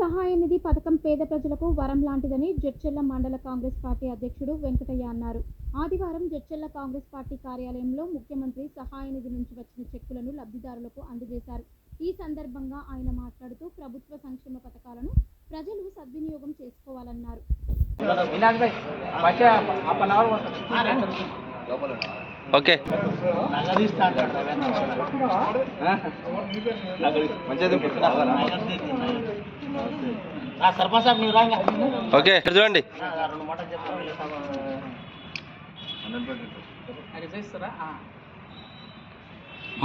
సహాయ నిధి పథకం పేద ప్రజలకు వరం లాంటిదని జడ్చెర్ల మండల కాంగ్రెస్ పార్టీ అధ్యక్షుడు వెంకటయ్య అన్నారు. ఆదివారం జడ్చెర్ల కాంగ్రెస్ పార్టీ కార్యాలయంలో ముఖ్యమంత్రి సహాయ నిధి నుంచి వచ్చిన చెక్కులను లబ్ధిదారులకు అందజేశారు. ఈ సందర్భంగా ఆయన మాట్లాడుతూ ప్రభుత్వ సంక్షేమ పథకాలను ప్రజలు సద్వినియోగం చేసుకోవాలన్నారు. ఓకే ఓకే చూడండి.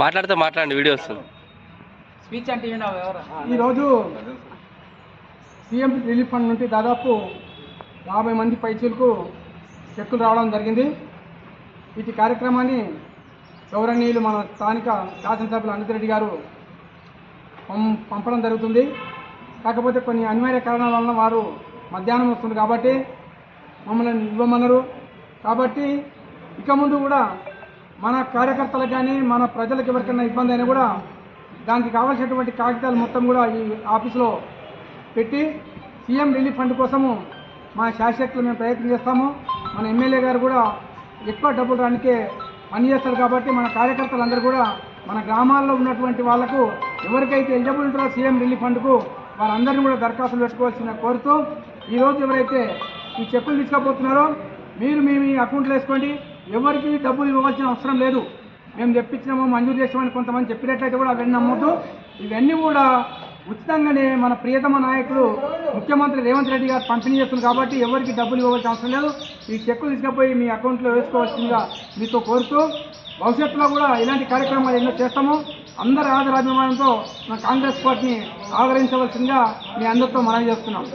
మాట్లాడండి, వీడియో వస్తుంది. ఈరోజు సీఎం రిలీఫ్ ఫండ్ నుండి దాదాపు 50 మంది పైచీలకు చెక్కులు రావడం జరిగింది. వీటి కార్యక్రమాన్ని గౌరవనీయులు మన స్థానిక శాసనసభ్యులు అనంతరెడ్డి గారు పంపడం జరుగుతుంది. కాకపోతే కొన్ని అనివార్య కారణాల వలన వారు మధ్యాహ్నం వస్తుంది కాబట్టి మమ్మల్ని ఇవ్వమన్నారు. కాబట్టి ఇక ముందు కూడా మన కార్యకర్తలకు కానీ మన ప్రజలకు ఎవరికైనా ఇబ్బంది అయినా కూడా దానికి కావాల్సినటువంటి కాగితాలు మొత్తం కూడా ఈ ఆఫీసులో పెట్టి సీఎం రిలీఫ్ ఫండ్ కోసము మా శాసకులు మేము ప్రయత్నం చేస్తాము. మన ఎమ్మెల్యే గారు కూడా ఎక్కువ డబ్బులు రానికే పనిచేస్తారు కాబట్టి మన కార్యకర్తలందరూ కూడా మన గ్రామాల్లో ఉన్నటువంటి వాళ్లకు ఎవరికైతే ఎలిజిబుల్ ఉంటారో సీఎం రిలీఫ్ ఫండ్కు వారందరినీ కూడా దరఖాస్తులు పెట్టుకోవాల్సిన కోరుతూ ఈరోజు ఎవరైతే ఈ చెక్కులు తీసుకుపోతున్నారో మీరు మీ అకౌంట్లో వేసుకోండి. ఎవరికి డబ్బులు ఇవ్వాల్సిన అవసరం లేదు. మేము తెప్పించినాము, మంజూరు చేసామని కొంతమంది చెప్పినట్లయితే కూడా అవన్నీ నమ్మొద్దు. ఇవన్నీ కూడా ఉచితంగానే మన ప్రియతమ నాయకుడు ముఖ్యమంత్రి రేవంత్ రెడ్డి గారు పంపిణీ చేస్తున్నారు కాబట్టి ఎవరికి డబ్బులు ఇవ్వాల్సిన అవసరం లేదు. ఈ చెక్కులు తీసుకుపోయి మీ అకౌంట్లో వేసుకోవాల్సిందిగా మీతో కోరుతూ భవిష్యత్తులో కూడా ఇలాంటి కార్యక్రమాలు ఎన్నో చేస్తాము. అందరి ఆదరాభిమానంతో మన కాంగ్రెస్ పార్టీని ఆదరించవలసిందిగా మీ అందరితో మనవి చేస్తున్నాం.